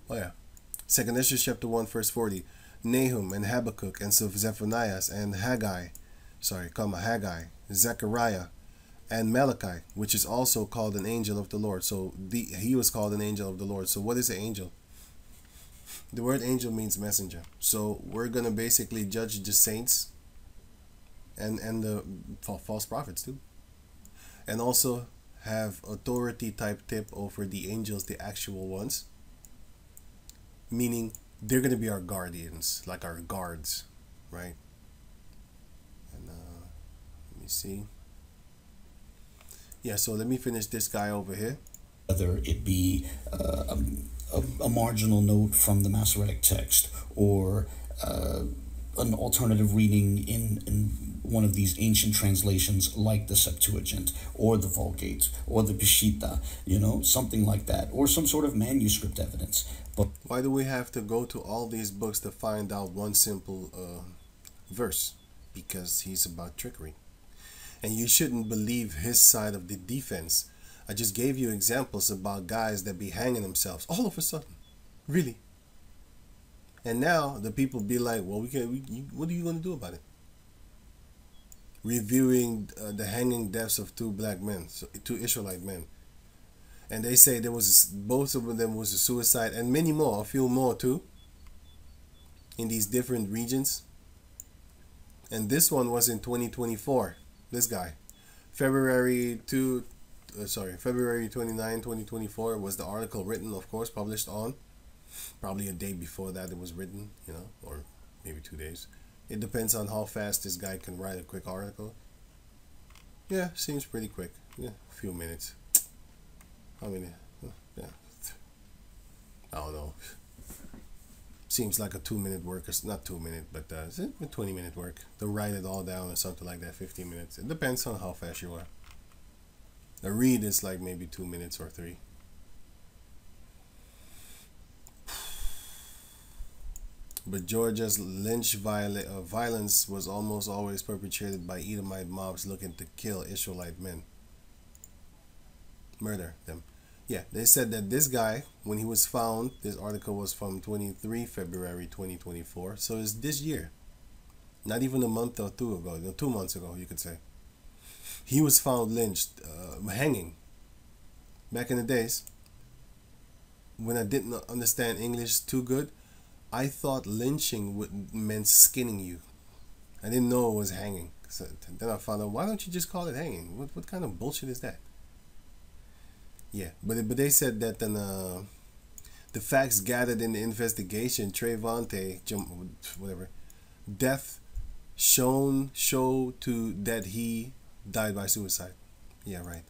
Oh yeah. Second Ezra chapter 1 verse 40. Nahum and Habakkuk and Zephaniah and Haggai, Zechariah and Malachi, which is also called an angel of the Lord. So he was called an angel of the Lord. So what is an angel? The word angel means messenger. So we're gonna basically judge the saints and the false prophets too, and also have authority type tip over the angels, the actual ones, meaning they're gonna be our guardians, like our guards, right? And let me see. Yeah, so let me finish this guy over here. Whether it be a marginal note from the Masoretic text, or an alternative reading in one of these ancient translations like the Septuagint or the Vulgate or the Peshitta, you know, something like that, or some sort of manuscript evidence. But why do we have to go to all these books to find out one simple verse? Because he's about trickery. And you shouldn't believe his side of the defense. I just gave you examples about guys that be hanging themselves all of a sudden. Really. And now the people be like, well, what are you going to do about it? Reviewing the hanging deaths of two Israelite men. And they say both of them was a suicide, and many more, a few more too, in these different regions. And this one was in 2024. This guy, February 29, 2024 was the article written, of course, published on. Probably a day before that it was written, you know, or maybe 2 days. It depends on how fast this guy can write a quick article. Yeah, seems pretty quick. Yeah, a few minutes. I mean, yeah, I don't know. Seems like a 2-minute work, or not 2 minute, but it's a 20-minute work to write it all down or something like that. 15 minutes. It depends on how fast you are. A read is like maybe 2 minutes or 3. But Georgia's lynch violence was almost always perpetrated by Edomite mobs looking to kill Israelite men. Murder them. Yeah, they said that this guy, when he was found, this article was from 23 February 2024, so it's this year. Not even a month or two ago, 2 months ago, you could say. He was found lynched, hanging. Back in the days, when I didn't understand English too good, I thought lynching meant skinning you. I didn't know it was hanging. So then I found out, why don't you just call it hanging? What kind of bullshit is that? Yeah, but they said that the facts gathered in the investigation, Trevante, whatever, death show to that he died by suicide. Yeah, right.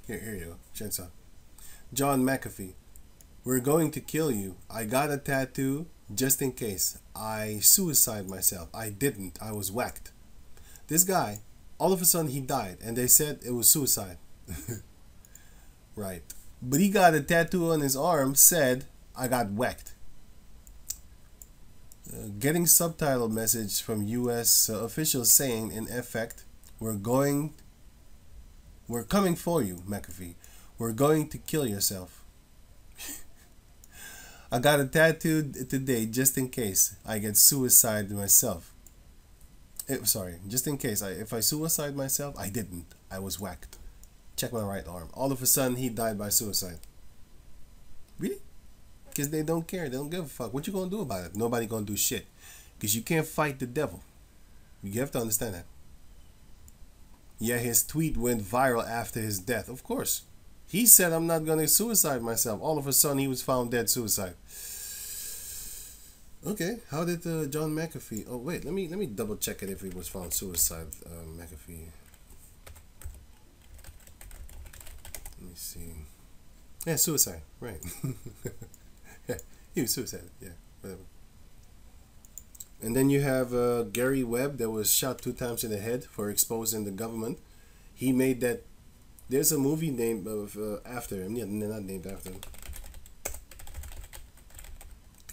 Here you go. Check out. John McAfee. We're going to kill you. I got a tattoo just in case. I suicide myself. I didn't. I was whacked. This guy, all of a sudden he died, and they said it was suicide. Right. But he got a tattoo on his arm said, I got whacked. Getting subtitle message from U.S. Officials saying, in effect, we're coming for you, McAfee. We're going to kill yourself. I got a tattoo today just in case I get suicide myself. Just in case. If I suicide myself, I didn't. I was whacked. Check my right arm. All of a sudden, he died by suicide. Really? Because they don't care. They don't give a fuck. What you gonna do about it? Nobody gonna do shit. Because you can't fight the devil. You have to understand that. Yeah, his tweet went viral after his death. Of course. He said, I'm not going to suicide myself. All of a sudden, he was found dead suicide. Okay, how did John McAfee... Oh, wait, let me double check it if he was found suicide, McAfee. Let me see. Yeah, suicide, right. Yeah, he was suicided, yeah, whatever. And then you have Gary Webb that was shot 2 times in the head for exposing the government. He made that... There's a movie named after him. Yeah, not named after him.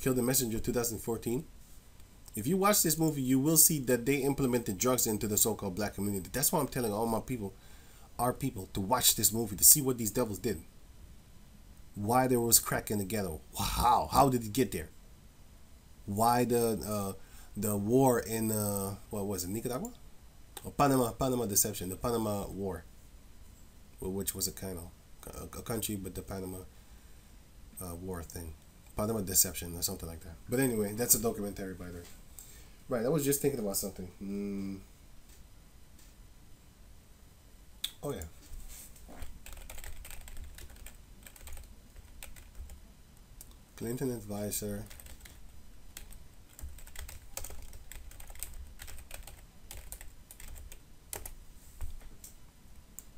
Kill the Messenger 2014. If you watch this movie, you will see that they implemented drugs into the so-called black community. That's why I'm telling all my people, our people, to watch this movie, to see what these devils did. Why there was crack in the ghetto. How did it get there? Why the war in, what was it, Nicaragua? Or Panama Deception, the Panama War. Which was a kind of a country, but the Panama war thing. Panama Deception or something like that. But anyway, that's a documentary by there. Right, I was just thinking about something. Oh yeah. Clinton advisor.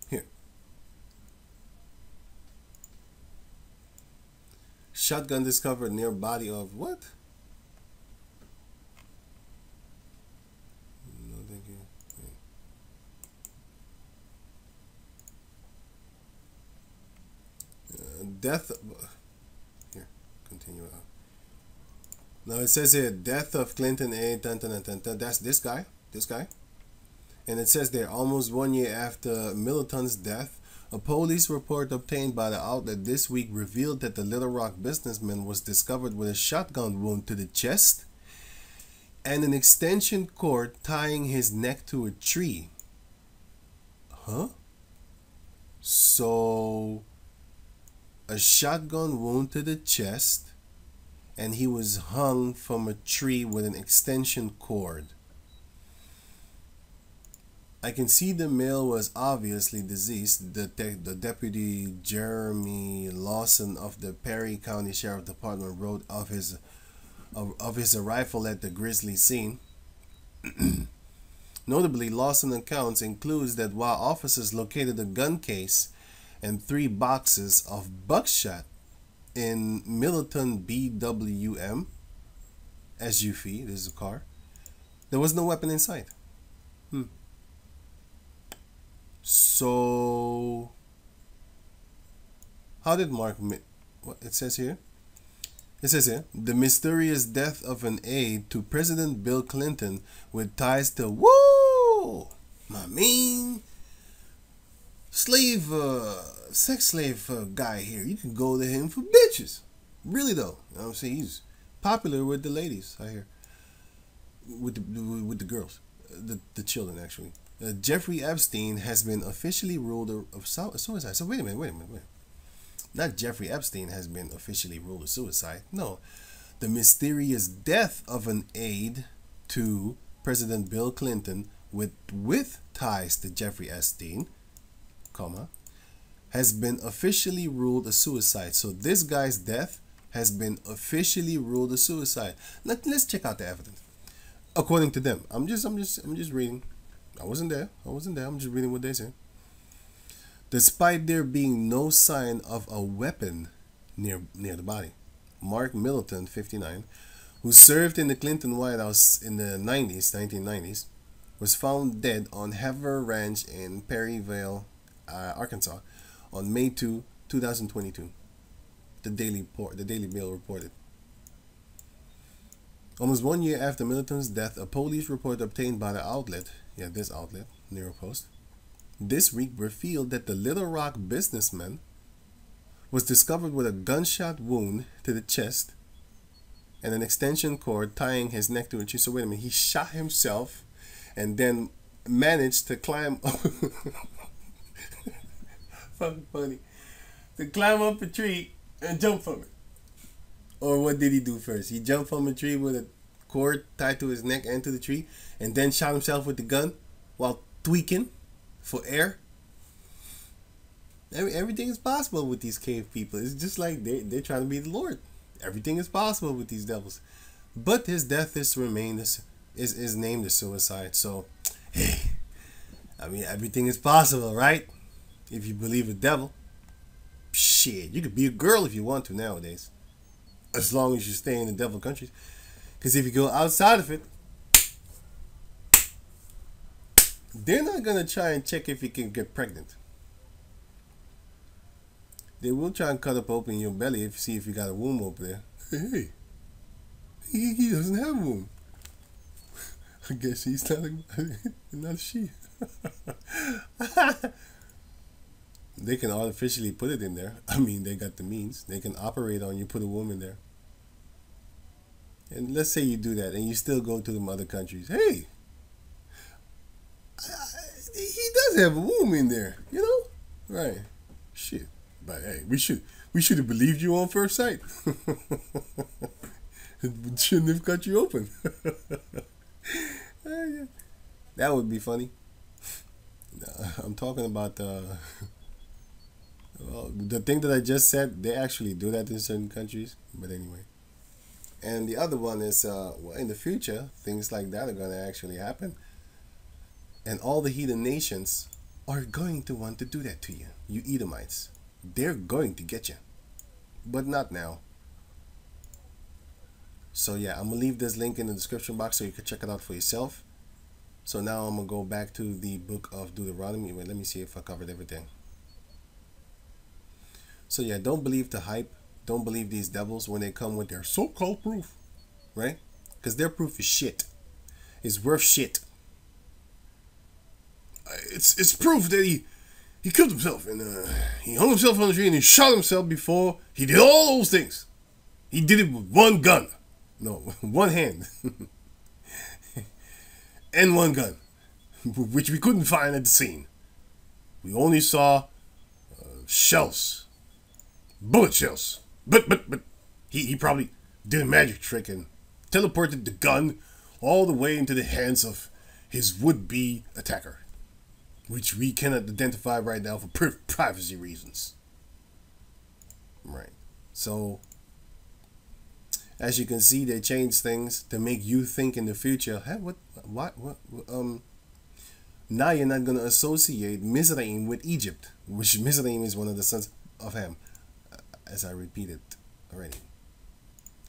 Here. Shotgun discovered near body of what? No, thank you. Death. Here, continue on. Now it says here, death of Clinton A. That's this guy. And it says there, almost 1 year after Militon's death, a police report obtained by the outlet this week revealed that the Little Rock businessman was discovered with a shotgun wound to the chest and an extension cord tying his neck to a tree. Huh? So, a shotgun wound to the chest, and he was hung from a tree with an extension cord. I can see the male was obviously deceased. The deputy Jeremy Lawson of the Perry County Sheriff Department wrote of his arrival at the grisly scene. Notably, Lawson accounts includes that while officers located a gun case and 3 boxes of buckshot in Militon BWM SUV, this is a car, there was no weapon inside. So, how did Mark, what it says here? It says here, the mysterious death of an aide to President Bill Clinton with ties to, my mean slave, sex slave guy here. You can go to him for bitches. Really though, you know what I'm saying? He's popular with the ladies, I hear. With the girls, the children actually. Jeffrey Epstein has been officially ruled of suicide. So wait a minute. Not Jeffrey Epstein has been officially ruled of suicide. No, the mysterious death of an aide to President Bill Clinton with ties to Jeffrey Epstein, has been officially ruled a suicide. So this guy's death has been officially ruled a suicide. Let's check out the evidence. According to them, I'm just reading. I wasn't there. I'm just reading what they say. Despite there being no sign of a weapon near the body, Mark Militon, 59, who served in the Clinton White House in the 1990s, was found dead on Hever Ranch in Perryville, Arkansas, on May 2, 2022. The Daily Mail reported. Almost 1 year after Militon's death, a police report obtained by the outlet, this outlet, New York Post, this week revealed that the Little Rock businessman was discovered with a gunshot wound to the chest and an extension cord tying his neck to a tree. So wait a minute, he shot himself and then managed to climb up. Fucking funny. To climb up a tree and jump from it. Or what did he do first? He jumped from a tree with a cord tied to his neck and to the tree, and then shot himself with the gun while tweaking for air. Everything is possible with these cave people. It's just like they're trying to be the Lord. Everything is possible with these devils. But his death is named a suicide. So, hey, I mean, everything is possible, right? If you believe a devil. Shit, you could be a girl if you want to nowadays. As long as you stay in the devil countries. Because if you go outside of it, they're not going to try and check if you can get pregnant. They will try and cut up open your belly if you see if you got a womb over there. Hey, he doesn't have a womb. I guess he's telling, not she. They can artificially put it in there. I mean, they got the means. They can operate on you, put a woman there. And let's say you do that and you still go to them other countries. Hey, he does have a womb in there, you know? Right. Shit. But hey, we should have believed you on first sight. It shouldn't have cut you open. That would be funny. I'm talking about well, the thing that I just said. They actually do that in certain countries. But anyway. And the other one is, well, in the future, things like that are going to actually happen. And all the heathen nations are going to want to do that to you. You Edomites. They're going to get you. But not now. So yeah, I'm going to leave this link in the description box so you can check it out for yourself. So now I'm going to go back to the book of Deuteronomy. Wait, let me see if I covered everything. So yeah, don't believe the hype. Don't believe these devils when they come with their so-called proof. Right? Because their proof is shit. It's worth shit. It's proof that he killed himself and he hung himself on the tree and he shot himself before he did all those things. He did it with one gun. No, one hand. And one gun. Which we couldn't find at the scene. We only saw shells. Bullet shells. But he probably did a magic trick and teleported the gun all the way into the hands of his would-be attacker. Which we cannot identify right now for privacy reasons. Right. So, as you can see, they change things to make you think in the future, hey, what, now you're not going to associate Mizraim with Egypt, which Mizraim is one of the sons of Ham, as I repeated already.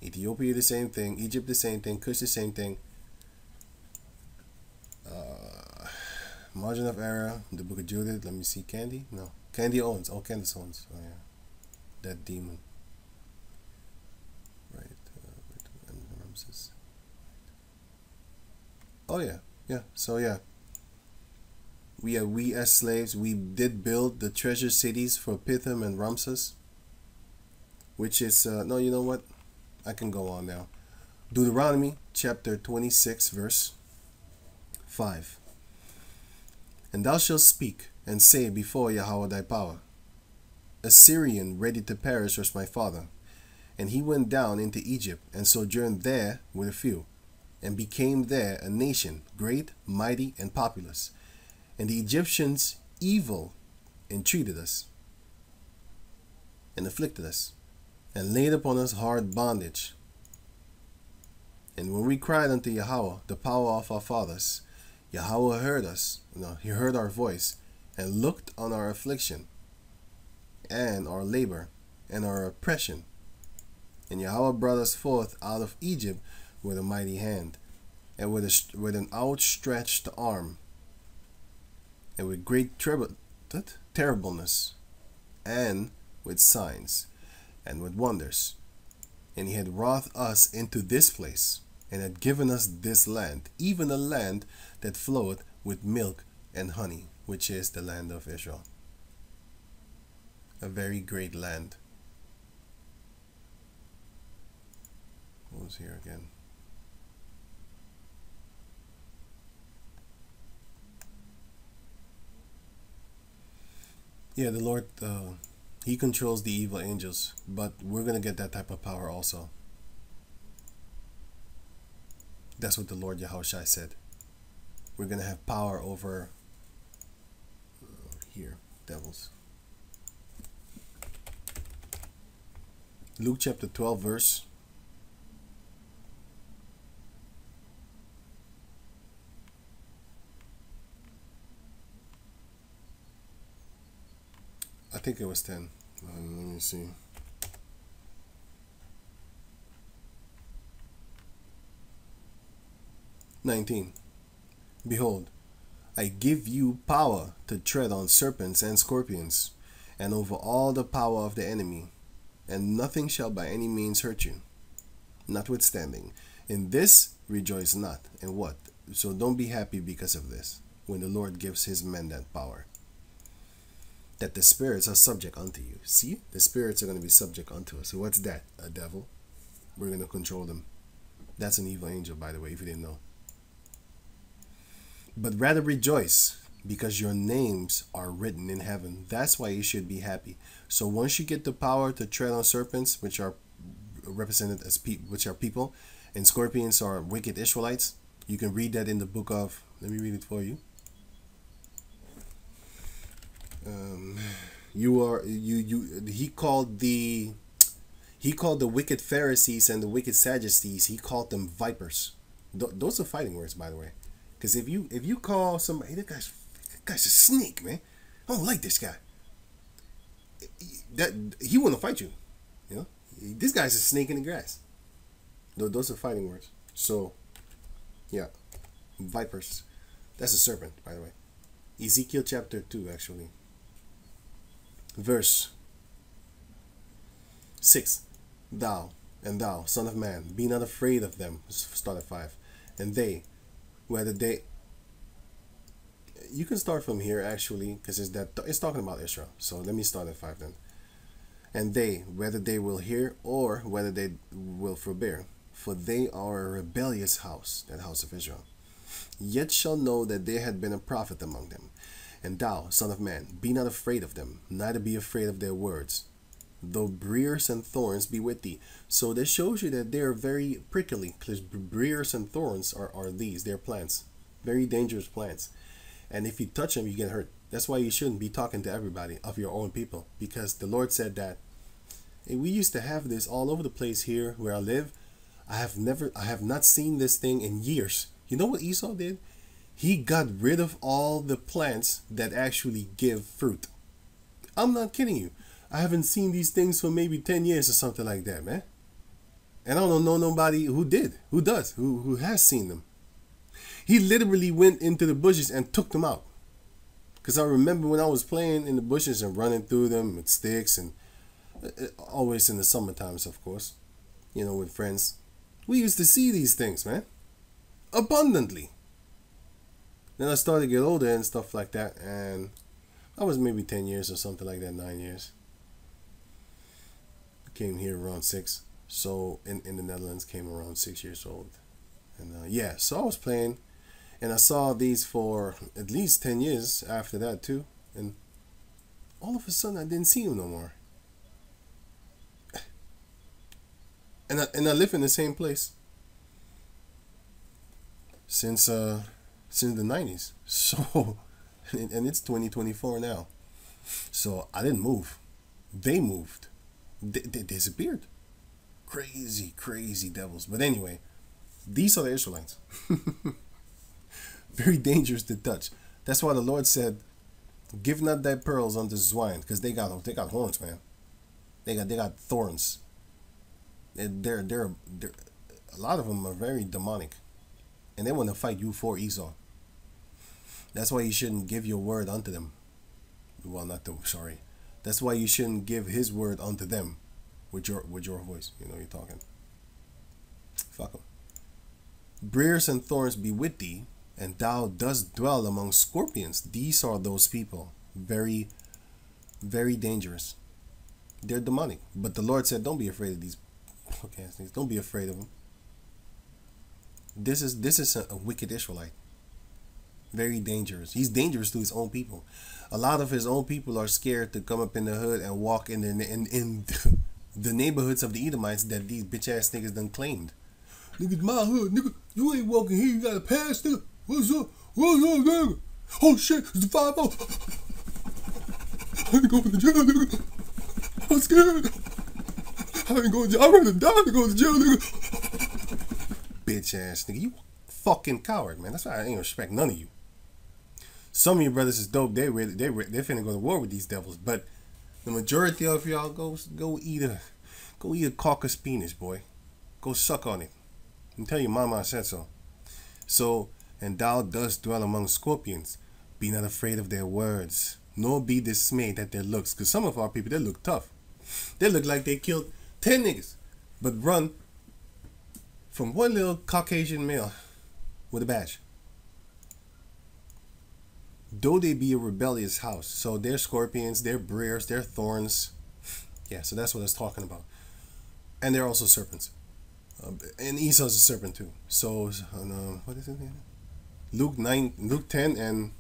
Ethiopia the same thing, Egypt the same thing, Cush the same thing. Margin of error, the book of Judith. Let me see. Candy? No. Candy owns. Oh, Candace owns. Oh, yeah. That demon. Right. Oh, yeah. Yeah. So, yeah. We as slaves, we did build the treasure cities for Pithom and Ramses. Which is, no, you know what? I can go on now. Deuteronomy chapter 26, verse 5. And thou shalt speak, and say before Yahweh thy power, a Syrian ready to perish was my father, and he went down into Egypt, and sojourned there with a few, and became there a nation, great, mighty, and populous. And the Egyptians evil entreated us, and afflicted us, and laid upon us hard bondage. And when we cried unto Yahweh, the power of our fathers, Yahweh heard us, he heard our voice, and looked on our affliction, and our labor, and our oppression. And Yahweh brought us forth out of Egypt with a mighty hand, and with an outstretched arm, and with great terribleness, and with signs, and with wonders. And he had wrought us into this place, and had given us this land, even a land that floweth with milk and honey, which is the land of Israel. A very great land. What was here again? Yeah, the Lord, he controls the evil angels, but we're going to get that type of power also. That's what the Lord Yahushua said. We're going to have power over here, devils. Luke chapter 12 verse. I think it was 10. Let me see. "19. Behold, I give you power to tread on serpents and scorpions, and over all the power of the enemy, and nothing shall by any means hurt you. Notwithstanding, in this rejoice not." And what? So don't be happy because of this. When the Lord gives his men that power, that the spirits are subject unto you. See, the spirits are going to be subject unto us. So what's that? A devil. We're going to control them. That's an evil angel, by the way, if you didn't know. But rather rejoice, because your names are written in heaven. That's why you should be happy. So once you get the power to tread on serpents, which are represented as which are people, and scorpions are wicked Israelites, you can read that in the book of, let me read it for you. He called the wicked Pharisees and the wicked Sadducees, he called them vipers. Those are fighting words, by the way. Because if you call somebody, that guy's a snake, man. I don't like this guy. That he wouldn't fight you. You know, this guy's a snake in the grass. Those are fighting words. So, yeah, vipers. That's a serpent, by the way. Ezekiel chapter 2, actually. Verse 6. Thou, son of man, be not afraid of them. Start at 5. And they, whether they... You can start from here, actually, because it's talking about Israel. So let me start at 5 then. And they, whether they will hear or whether they will forbear, for they are a rebellious house, that house of Israel, yet shall know that there had been a prophet among them. And thou, son of man, be not afraid of them, neither be afraid of their words, though briars and thorns be with thee. So this shows you that they are very prickly, because briars and thorns are they're plants, very dangerous plants. And if you touch them, you get hurt. That's why you shouldn't be talking to everybody of your own people, because the Lord said that, hey, we used to have this all over the place here where I live. I have not seen this thing in years. You know what Esau did? He got rid of all the plants that actually give fruit. I'm not kidding you. I haven't seen these things for maybe 10 years or something like that, man. And I don't know nobody who has seen them. He literally went into the bushes and took them out. Because I remember when I was playing in the bushes and running through them with sticks, and always in the summer times, of course, you know, with friends. We used to see these things, man, abundantly. Then I started to get older and stuff like that, and I was maybe 10 years or something like that, 9 years. I came here around 6, so in the Netherlands, came around 6 years old. And yeah, so I was playing, and I saw these for at least 10 years after that too, and all of a sudden I didn't see them no more. And I live in the same place since the 90s. So, and it's 2024 now. So I didn't move. They moved. They disappeared. Crazy devils. But anyway, these are the Israelites. Very dangerous to touch. That's why the Lord said, "Give not thy pearls unto swine," because they got horns, man. They got thorns. They're a lot of them are very demonic, and they want to fight you for Esau. That's why you shouldn't give your word unto them. Well, sorry. That's why you shouldn't give his word unto them with your voice. You know, you're talking. Fuck them. Briars and thorns be with thee, and thou dost dwell among scorpions. These are those people. Very, very dangerous. They're demonic. But the Lord said, don't be afraid of these podcast things. Don't be afraid of them. This is a wicked Israelite. Very dangerous. He's dangerous to his own people. A lot of his own people are scared to come up in the hood and walk in the neighborhoods of the Edomites that these bitch ass niggas done claimed. Nigga, my hood, nigga. You ain't walking here. You got a pass, nigga. What's up? Nigga? Oh shit, it's the 5-0. I ain't going to the jail, nigga. I'm scared. I ain't going to jail. I'd rather die than go to jail, nigga. Bitch ass nigga. You fucking coward, man. That's why I ain't respect none of you. Some of your brothers is dope. They're finna go to war with these devils. But the majority of y'all go eat a caucus penis, boy. Go suck on it. And tell your mama I said so. So, and thou dost dwell among scorpions. Be not afraid of their words, nor be dismayed at their looks. Because some of our people, they look tough. They look like they killed 10 niggas, but run from one little Caucasian male with a badge. though they be a rebellious house. So they're scorpions, they're briars, they're thorns. Yeah, so that's what it's talking about. And they're also serpents. And Esau's a serpent too. So what is it? Luke 10 and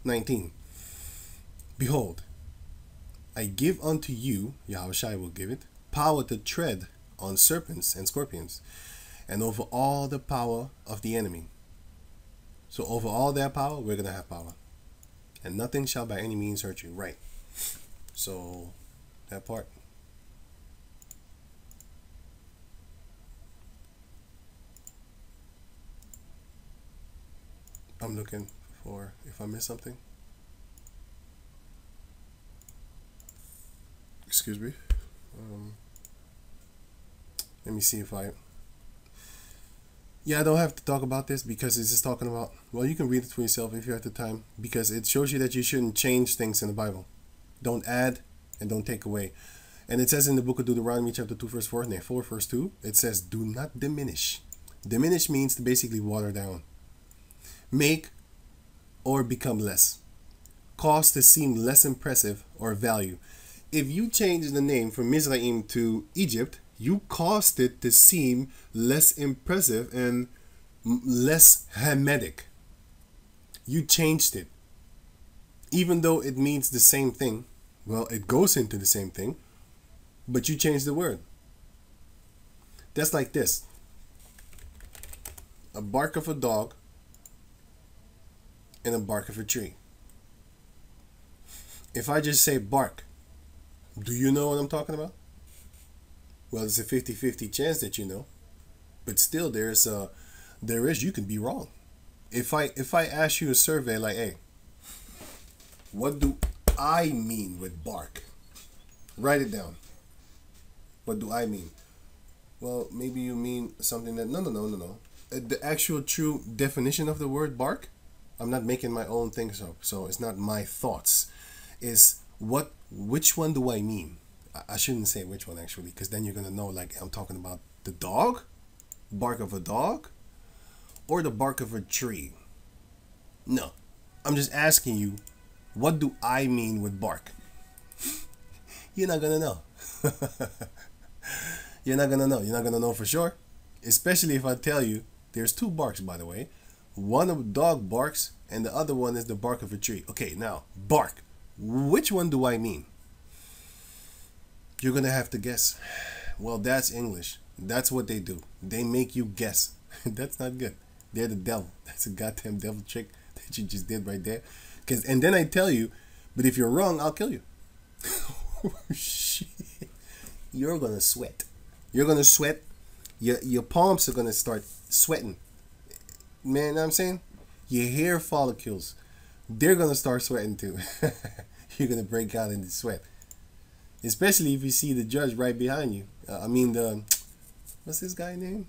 19. Behold, I give unto you, Yahushua will give it, power to tread on serpents and scorpions, and over all the power of the enemy. So over all their power, we're going to have power. And nothing shall by any means hurt you. Right. So, that part. I'm looking for if I missed something. Excuse me. Let me see if I... Yeah, I don't have to talk about this because it's just talking about... Well, you can read it for yourself if you have the time, because it shows you that you shouldn't change things in the Bible. Don't add and don't take away. And it says in the book of Deuteronomy chapter 2 verse 4, 4 verse 2, it says, do not diminish. Diminish means to basically water down. Make or become less. Cause to seem less impressive or value. If you change the name from Mizraim to Egypt, you caused it to seem less impressive and less Hamitic. You changed it. Even though it means the same thing. Well, it goes into the same thing. But you changed the word. That's like this. A bark of a dog and a bark of a tree. If I just say bark, do you know what I'm talking about? Well, it's a 50-50 chance that you know. But still, there is you can be wrong. If I ask you a survey like, hey, what do I mean with bark? Write it down. What do I mean? Well, maybe you mean something that... No. The actual true definition of the word bark, I'm not making my own things up. So it's not my thoughts. Is which one do I mean? I shouldn't say which one actually, because then you're going to know, like, I'm talking about the dog, bark of a dog, or the bark of a tree. No, I'm just asking you, what do I mean with bark? You're not going to know. You're not going to know. You're not going to know for sure. Especially if I tell you, there's two barks, by the way. One of a dog barks, and the other one is the bark of a tree. Okay, now, bark. Which one do I mean? You're going to have to guess. Well, that's English. That's what they do. They make you guess. That's not good. They're the devil. That's a goddamn devil trick that you just did right there. And then I tell you, but if you're wrong, I'll kill you. Oh, shit. You're going to sweat. You're going to sweat. Your palms are going to start sweating. Man, you know what I'm saying? Your hair follicles, they're going to start sweating too. You're going to break out into sweat. Especially if you see the judge right behind you. What's this guy's name?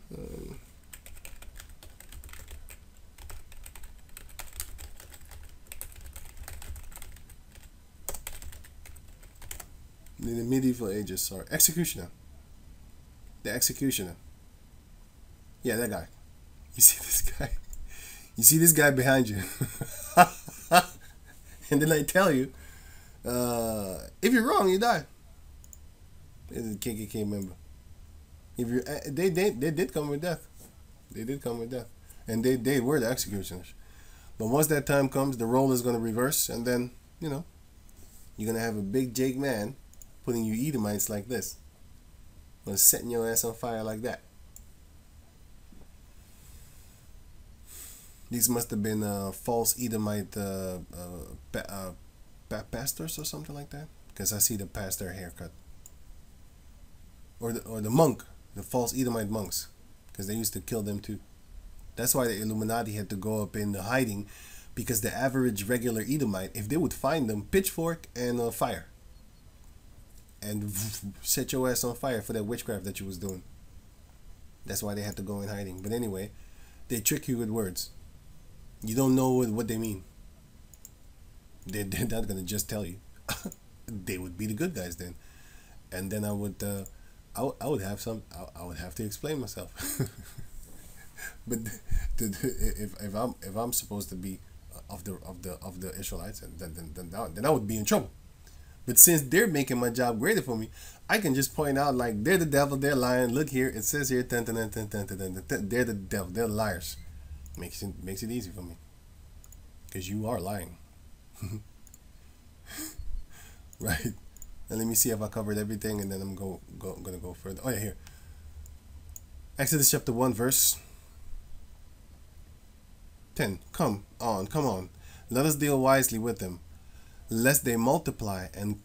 In the medieval ages, sorry. Executioner. The executioner. Yeah, that guy. You see this guy? You see this guy behind you. And then I tell you, if you're wrong, you die. It's a KKK member. If you, they did come with death. They did come with death, and they were the executioners. But once that time comes, the role is going to reverse, and then you're going to have a big Jake man putting you Edomites like this, and setting your ass on fire like that. These must have been false Edomite pastors or something like that, because I see the pastor haircut. Or the monk, the false Edomite monks, because they used to kill them too. That's why the Illuminati had to go up in the hiding, because the average regular Edomite, if they would find them, pitchfork and fire, and set your ass on fire for that witchcraft that you was doing. That's why they had to go in hiding. But anyway, they trick you with words. You don't know what they mean. They're not gonna just tell you. They would be the good guys then, and then I would have to explain myself. But if I'm supposed to be of the Israelites, and then I would be in trouble. But since they're making my job greater for me, I can just point out like they're the devil, they're lying. Look here, it says here, they're the devil, they're liars. Makes it easy for me, because you are lying, right? And let me see if I covered everything, and then I'm gonna go further. Oh yeah, here. Exodus chapter 1 verse 10. Come on, let us deal wisely with them, lest they multiply and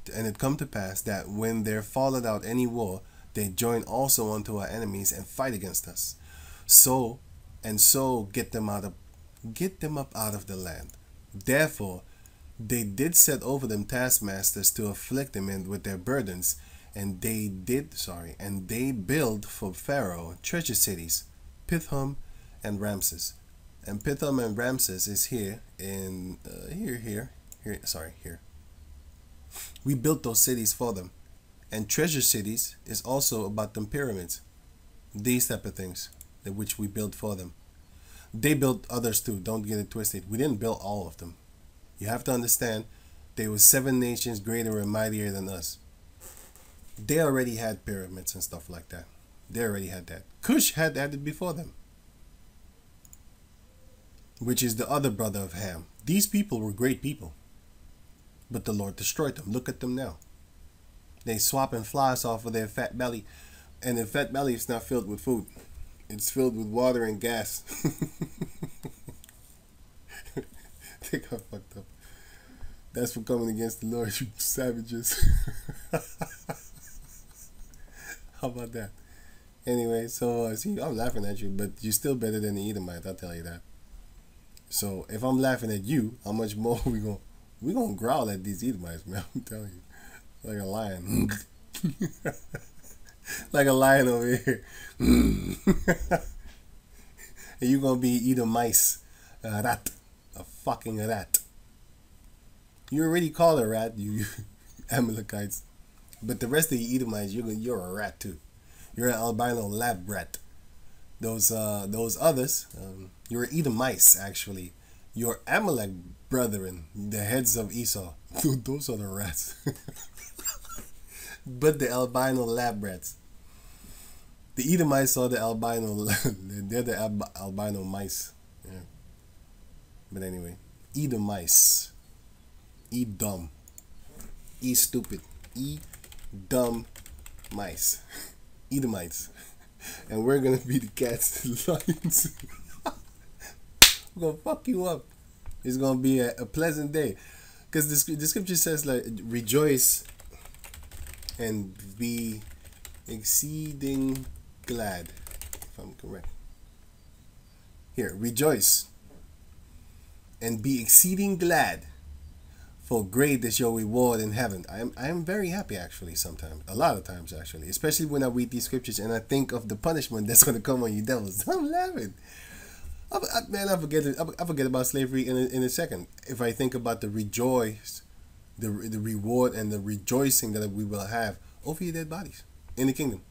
it come to pass that when there falleth out any war, they join also unto our enemies and fight against us. So get them up out of the land. Therefore they did set over them taskmasters to afflict them with their burdens, and they build for Pharaoh treasure cities, Pithom and Ramses. And Pithom and Ramses is here in here. We built those cities for them. And treasure cities is also about them pyramids. These type of things that which we built for them. They built others too, don't get it twisted. We didn't build all of them. You have to understand, there were 7 nations greater and mightier than us. They already had pyramids and stuff like that. They already had that. Cush had it before them, which is the other brother of Ham. These people were great people, but the Lord destroyed them. Look at them now. They swapping flies off of their fat belly, and their fat belly is not filled with food. It's filled with water and gas. They got fucked up. That's for coming against the Lord, you savages. How about that? Anyway, so see, I'm laughing at you, but you're still better than the Edomite, I'll tell you that. So if I'm laughing at you, how much more we gonna growl at these Edomites, man? I'm telling you, like a lion, like a lion over here. And you gonna be Edomites, a rat, a fucking rat. You already called a rat, you Amalekites. But the rest of the Edomites, you're a rat too. You're an albino lab rat. Those others, you're Edomites actually. Your Amalek brethren, the heads of Esau, those are the rats. But the albino lab rats. The Edomites are the albino. They're the albino mice. Yeah. But anyway, Edomites. Edom. E stupid. Dumb mice. Edomites. And we're gonna be the cats and lions. We're gonna fuck you up. It's gonna be a pleasant day. Because the scripture says, like, rejoice and be exceeding glad. If I'm correct. Here, rejoice and be exceeding glad, for great is your reward in heaven. I am very happy actually sometimes. A lot of times actually. Especially when I read these scriptures and I think of the punishment that's going to come on you devils. I'm laughing. I forget about slavery in a second. If I think about the rejoice, the reward and the rejoicing that we will have over your dead bodies in the kingdom.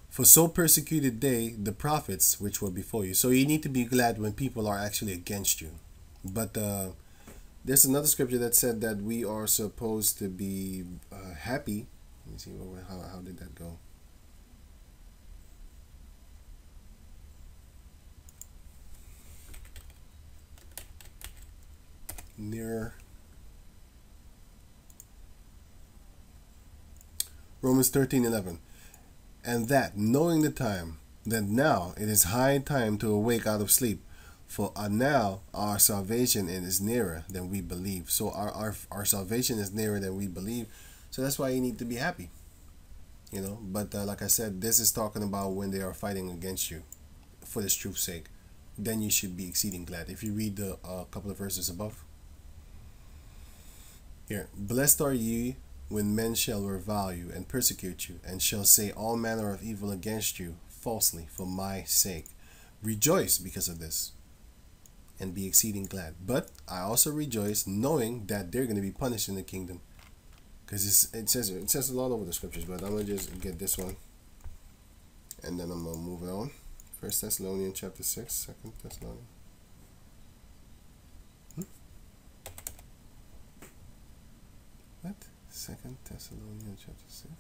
For so persecuted they the prophets which were before you. So you need to be glad when people are actually against you. But there's another scripture that said that we are supposed to be happy. Let me see, how did that go? Near Romans 13:11. And that, knowing the time, that now it is high time to awake out of sleep, for now our salvation is nearer than we believe. So our salvation is nearer than we believe. So that's why you need to be happy. You know, but like I said, this is talking about when they are fighting against you for this truth's sake. Then you should be exceeding glad. If you read the couple of verses above. Here, blessed are ye when men shall revile you and persecute you, and shall say all manner of evil against you falsely for my sake. Rejoice because of this, and be exceeding glad. But I also rejoice knowing that they're going to be punished in the kingdom. Because it says a lot over the scriptures, but I'm going to just get this one. And then I'm going to move it on. 1 Thessalonians chapter 6, 2 Thessalonians. Second Thessalonians chapter 6.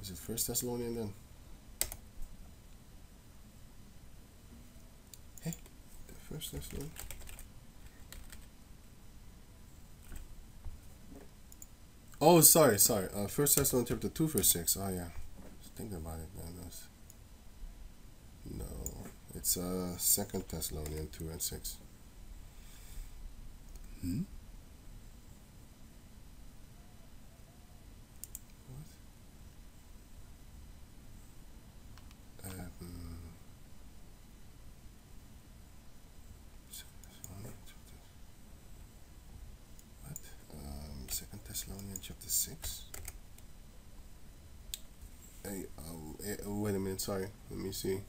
Is it First Thessalonians then? Hey, the First Thessalonians. Oh, sorry. First Thessalonians chapter 2, verse 6. Oh yeah, just thinking about it, man. No, it's Second Thessalonians 2 and 6. Second Thessalonians chapter 6. Hey, wait a minute, sorry. Let me see.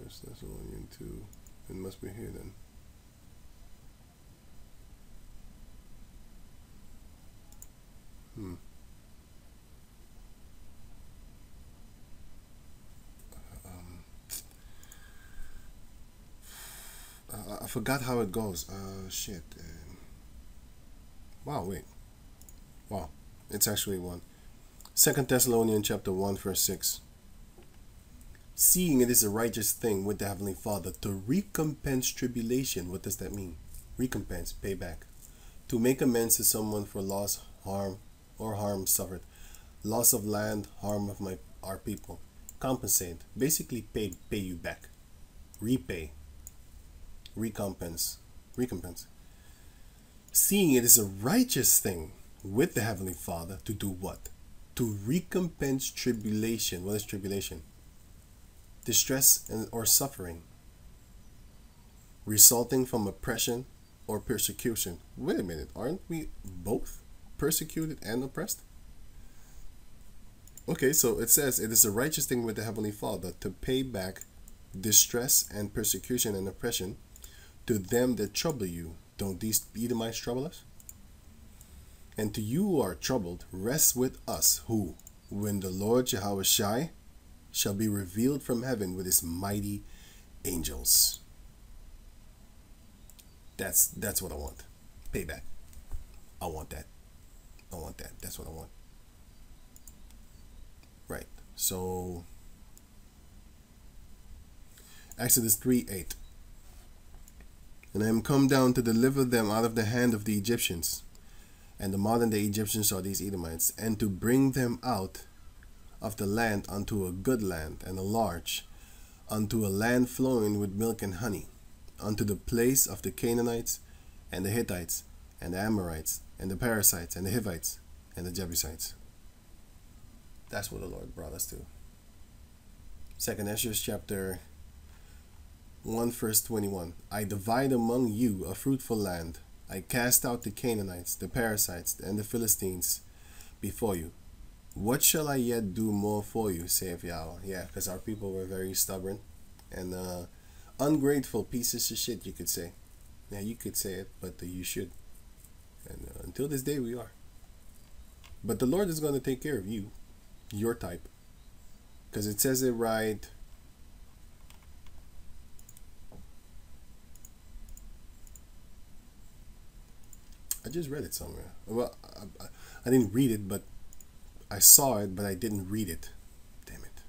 First Thessalonians 2. It must be here then. I forgot how it goes. Shit. Wow, wait. Wow. It's actually one. Second Thessalonians chapter 1, verse 6. Seeing it is a righteous thing with the Heavenly Father to recompense tribulation. What does that mean? Recompense, payback. To make amends to someone for loss, harm, or harm suffered. Loss of land, harm of our people. Compensate. Basically pay you back. Repay. Recompense. Seeing it is a righteous thing with the Heavenly Father to do what? To recompense tribulation. What is tribulation? Distress or suffering resulting from oppression or persecution. Wait a minute, aren't we both persecuted and oppressed? Okay, so it says it is a righteous thing with the Heavenly Father to pay back distress and persecution and oppression to them that trouble you. Don't these Edomites trouble us? And to you who are troubled, rest with us, who, when the Lord Yahushua shall be revealed from heaven with his mighty angels. That's what I want. Payback. I want that. That's what I want. Right. So, Exodus 3:8. And I am come down to deliver them out of the hand of the Egyptians. And the modern day Egyptians are these Edomites. And to bring them out of the land unto a good land and a large, unto a land flowing with milk and honey, unto the place of the Canaanites and the Hittites and the Amorites and the Perizzites and the Hivites and the Jebusites. That's what the Lord brought us to. Second Ezra chapter 1 verse 21. I divide among you a fruitful land. I cast out the Canaanites, the Perizzites, and the Philistines before you. What shall I yet do more for you, saith Yahweh? Yeah, because our people were very stubborn and ungrateful pieces of shit, you could say. Yeah, you could say it, but you should. And until this day, we are. But the Lord is going to take care of you, your type. Because it says it right. I just read it somewhere. Well, I didn't read it, but I saw it, but I didn't read it. Damn it.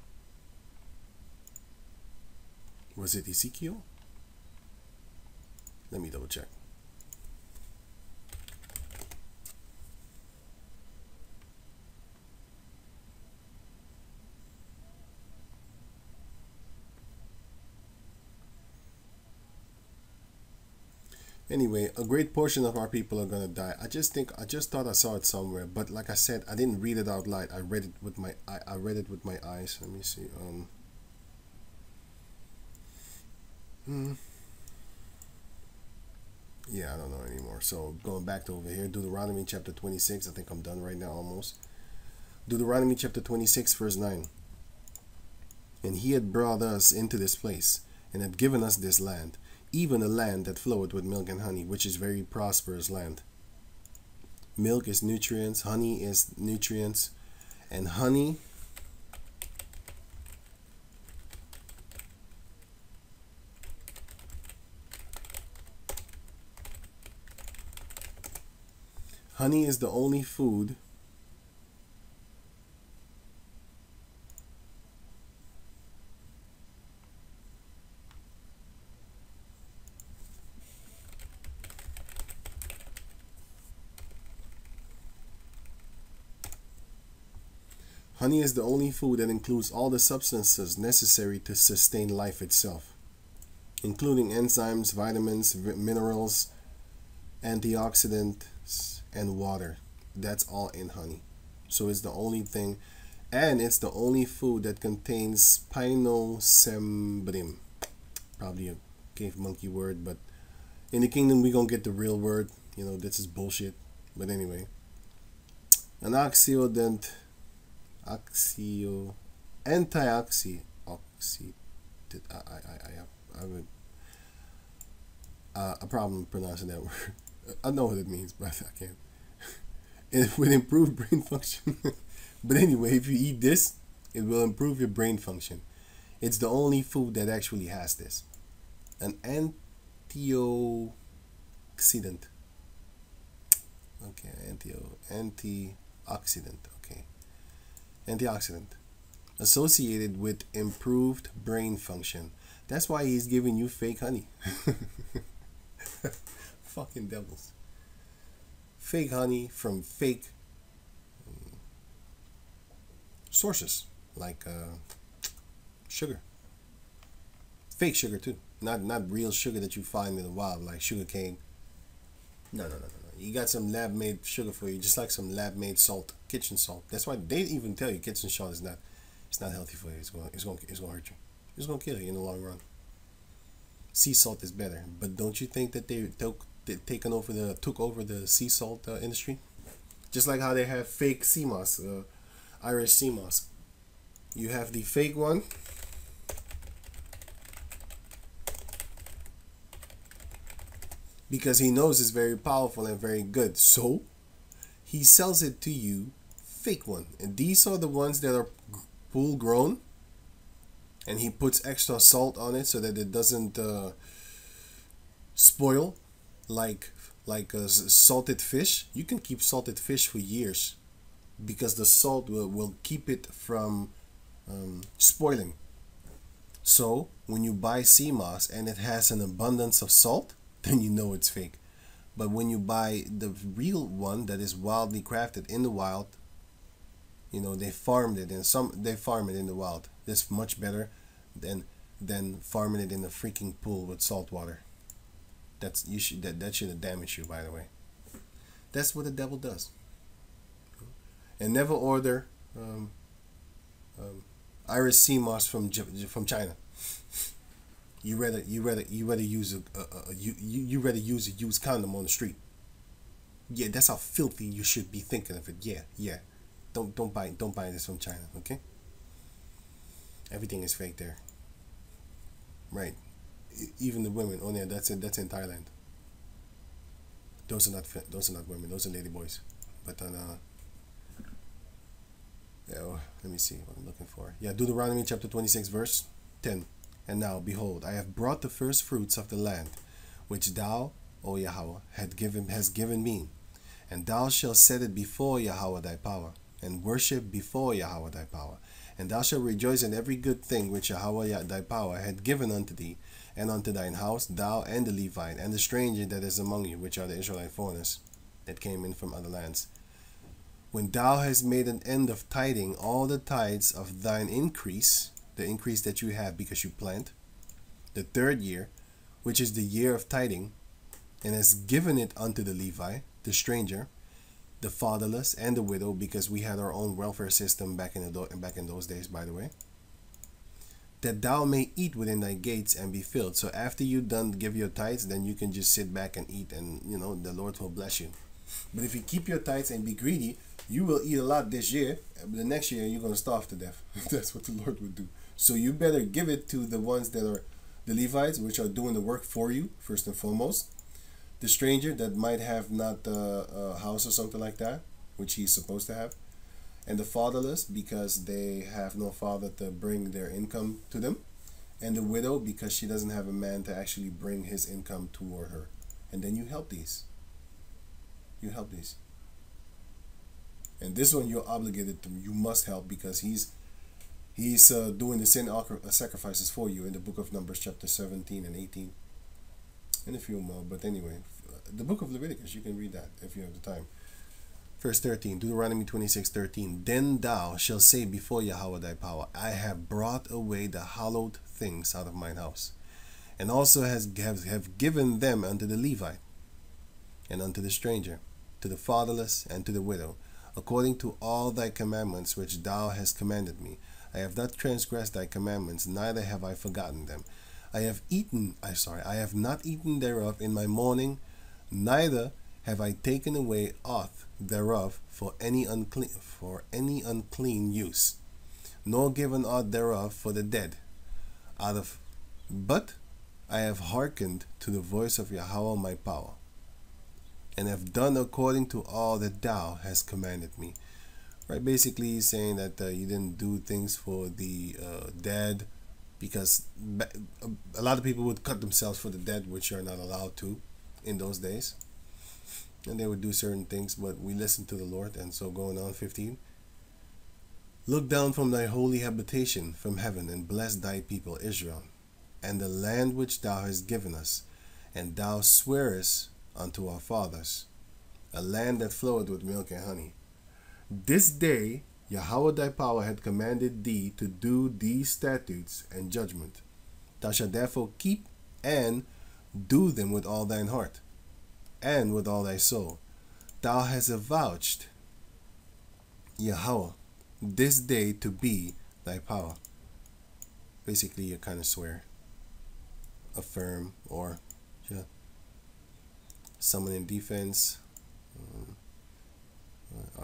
Was it Ezekiel? Let me double check. Anyway, a great portion of our people are gonna die. I just thought I saw it somewhere, but like I said, I didn't read it out loud. I read it with my eyes. Let me see. Yeah, I don't know anymore. So going back to over here, Deuteronomy chapter 26. I think I'm done right now almost. Deuteronomy chapter 26, verse 9. And he had brought us into this place, and had given us this land, even a land that floweth with milk and honey, which is very prosperous land. Milk is nutrients, honey is nutrients, and honey Honey is the only food Honey is the only food that includes all the substances necessary to sustain life itself, including enzymes, vitamins, minerals, antioxidants, and water. That's all in honey. So it's the only thing, and it's the only food that contains pinosembrim. Probably a cave monkey word, but in the kingdom we gonna get the real word. You know, this is bullshit. But anyway, an antioxidant, I have a problem pronouncing that word. I know what it means, but I can't. It would improve brain function. But anyway, if you eat this, it will improve your brain function. It's the only food that actually has this. An antioxidant. Okay, antioxidant. Okay. Antioxidant. Associated with improved brain function. That's why he's giving you fake honey. Fucking devils. Fake honey from fake sources, like sugar. Fake sugar too. Not real sugar that you find in the wild, like sugar cane. No. You got some lab made sugar for you, just like some lab made salt, kitchen salt. That's why they even tell you kitchen salt is not, it's not healthy for you. It's gonna hurt you. It's gonna kill you in the long run. Sea salt is better, but don't you think that they took over the sea salt industry? Just like how they have fake sea moss, Irish sea moss. You have the fake one. Because he knows it's very powerful and very good. So he sells it to you, fake one. And these are the ones that are full grown. And he puts extra salt on it so that it doesn't spoil like salted fish. You can keep salted fish for years because the salt will keep it from spoiling. So when you buy sea moss and it has an abundance of salt, then you know it's fake. But when you buy the real one that is wildly crafted in the wild, you know, they farmed it, and they farm it in the wild. That's much better than farming it in a freaking pool with salt water. That should have damaged you, by the way. That's what the devil does. And never order Irish sea moss from China. You rather use you rather use a used condom on the street. Yeah, that's how filthy you should be thinking of it. Yeah. Don't buy this from China, okay? Everything is fake there. Right. Even the women on there, that's in Thailand. Those are not women, those are lady boys. But let me see what I'm looking for. Yeah, Deuteronomy chapter 26 verse 10. And now, behold, I have brought the first fruits of the land, which thou, O Yahweh, has given me. And thou shalt set it before Yahweh thy power, and worship before Yahweh thy power. And thou shalt rejoice in every good thing which Yahweh thy power had given unto thee, and unto thine house, thou and the Levite, and the stranger that is among you, which are the Israelite foreigners that came in from other lands. When thou hast made an end of tithing all the tithes of thine increase, the increase that you have because you plant, the third year, which is the year of tithing, and has given it unto the Levi, the stranger, the fatherless, and the widow, because we had our own welfare system back in those days, by the way, that thou may eat within thy gates and be filled. So after you done give your tithes, then you can just sit back and eat, and you know the Lord will bless you. But if you keep your tithes and be greedy, you will eat a lot this year, but the next year you're going to starve to death. That's what the Lord would do. So you better give it to the ones that are the Levites, which are doing the work for you, first and foremost. The stranger that might have not a house or something like that, which he's supposed to have. And the fatherless, because they have no father to bring their income to them. And the widow, because she doesn't have a man to actually bring his income toward her. And then you help these. And this one you're obligated to, you must help, because he's doing the sin sacrifices for you in the book of Numbers chapter 17 and 18 and a few more. But anyway, the book of Leviticus, you can read that if you have the time. Verse 13, Deuteronomy 26:13. Then thou shalt say before Yahweh thy power, I have brought away the hallowed things out of mine house, and also have given them unto the Levite, and unto the stranger, to the fatherless, and to the widow, according to all thy commandments which thou hast commanded me. I have not transgressed thy commandments, neither have I forgotten them. I have not eaten thereof in my mourning, neither have I taken away aught thereof for any unclean use, nor given aught thereof for the dead, but I have hearkened to the voice of Yahweh my power, and have done according to all that thou hast commanded me. Right, basically he's saying that you didn't do things for the dead, because a lot of people would cut themselves for the dead, which you're not allowed to in those days. And they would do certain things, but we listened to the Lord. And so going on, 15. Look down from thy holy habitation from heaven, and bless thy people Israel, and the land which thou hast given us, and thou swearest unto our fathers, a land that floweth with milk and honey. This day Yahweh thy power hath commanded thee to do these statutes and judgment. Thou shalt therefore keep and do them with all thine heart, and with all thy soul. Thou hast avouched Yahweh this day to be thy power. Basically, you kind of swear, affirm, or summon in defense.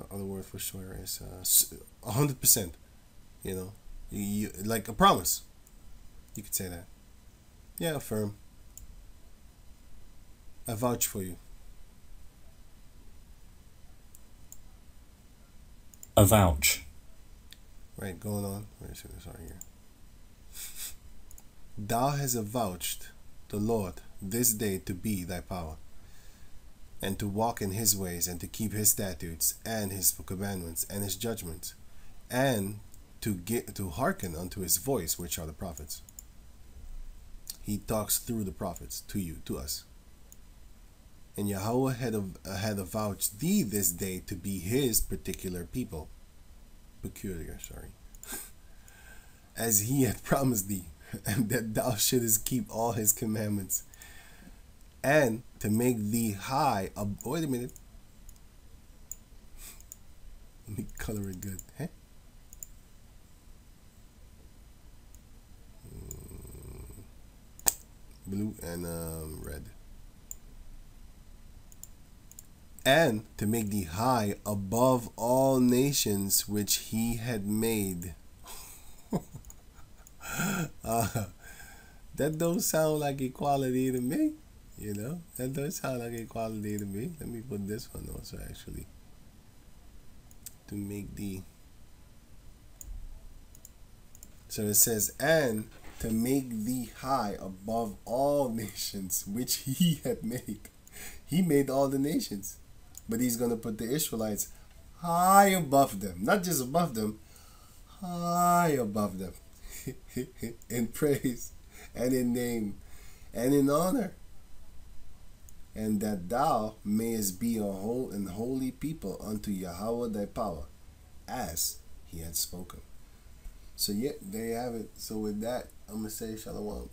Other word for swear is 100%. You like a promise. You could say that. Yeah, affirm. I vouch for you. Avouch. Right, going on. Sorry here. Thou hast avouched the Lord this day to be thy power, and to walk in his ways, and to keep his statutes, and his commandments, and his judgments, and to hearken unto his voice, which are the prophets. He talks through the prophets to you, to us. And Yahweh had avouched thee this day to be his peculiar, as he had promised thee, and that thou shouldest keep all his commandments, and to make thee high. Wait a minute. Let me color it good. Huh? Blue and red. And to make thee high above all nations which he had made. That don't sound like equality to me. That does sound like equality to me. Let me put this one also, actually. To make thee. So it says, and to make thee high above all nations which he had made. He made all the nations. But he's going to put the Israelites high above them. Not just above them, high above them. In praise, and in name, and in honor. And that thou mayest be a whole and holy people unto Yahweh thy power, as he had spoken. So yeah, there you have it. So with that, I'm going to say shalom.